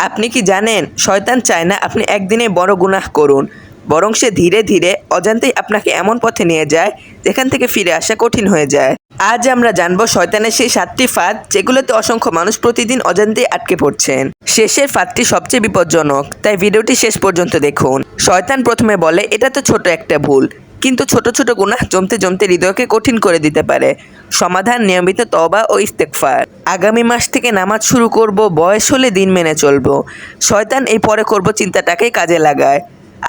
আপনি কি জানেন শয়তান চায় না আপনি একদিনে বড় গুনাহ করুন, বরং সে ধীরে ধীরে অজান্তেই আপনাকে এমন পথে নিয়ে যায় যেখান থেকে ফিরে আসা কঠিন হয়ে যায়। আজ আমরা জানবো শয়তানের সেই 7টি ফাঁদ যেগুলোতে অসংখ্য মানুষ প্রতিদিন অজান্তেই আটকে পড়ছেন। শেষের ফাঁদটি সবচেয়ে বিপজ্জনক, তাই ভিডিওটি শেষ পর্যন্ত দেখুন। শয়তান প্রথমে বলে এটা তো ছোট একটা ভুল, কিন্তু ছোট ছোট গুনাহ জমতে জমতে হৃদয়কে কঠিন করে দিতে পারে। সমাধান নিয়মিত তওবা ও ইস্তেগফার। আগামী মাস থেকে নামাজ শুরু করব, বয়স হলে দিন মেনে চলবো। শয়তান এই পরে করব চিন্তাটাকেই কাজে লাগায়।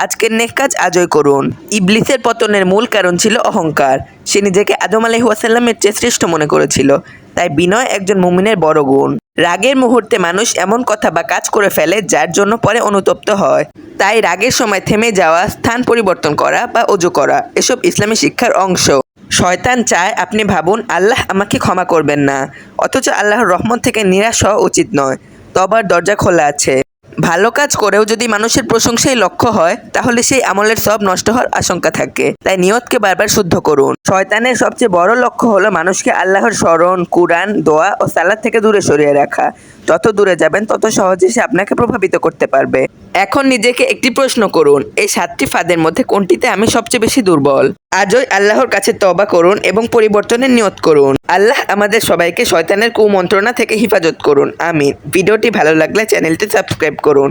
আজকের নেক কাজ আজই করুন। ইবলিসের পতনের মূল কারণ ছিল অহংকার। সে নিজেকে আদম আলাইহিস-সালামের চেয়ে শ্রেষ্ঠ মনে করেছিল, তাই বিনয় একজন মুমিনের বড় গুণ। রাগের মুহূর্তে মানুষ এমন কথা বা কাজ করে ফেলে যার জন্য পরে অনুতপ্ত হয়। তাই রাগের সময় থেমে যাওয়া, স্থান পরিবর্তন করা বা ওযু করা এসব ইসলামী শিক্ষার অংশ। শয়তান চায় আপনি ভাবুন আল্লাহ আমাকে ক্ষমা করবেন না, অথচ আল্লাহর রহমত থেকে নিরাশ হওয়া উচিত নয়। তবার দরজা খোলা আছে। ভালো কাজ করেও যদি মানুষের প্রশংসাই লক্ষ্য হয়, তাহলে সেই আমলের সব নষ্ট হওয়ার আশঙ্কা থাকে। তাই নিয়তকে বারবার শুদ্ধ করুন। শয়তানের সবচেয়ে বড় লক্ষ্য হলো মানুষকে আল্লাহর স্মরণ, কুরআন, দোয়া ও সালাত থেকে দূরে সরিয়ে রাখা। যত দূরে যাবেন তত সহজে সে আপনাকে প্রভাবিত করতে পারবে। এখন নিজেকে একটি প্রশ্ন করুন, এই 7টি ফাঁদের মধ্যে কোনটিতে আমি সবচেয়ে বেশি দুর্বল? আজই আল্লাহর কাছে তওবা করুন এবং পরিবর্তনের নিয়ত করুন। আল্লাহ আমাদের সবাইকে শয়তানের কুমন্ত্রণা থেকে হেফাজত করুন। আমিন। ভিডিওটি ভালো লাগলে চ্যানেলটি সাবস্ক্রাইব করুন।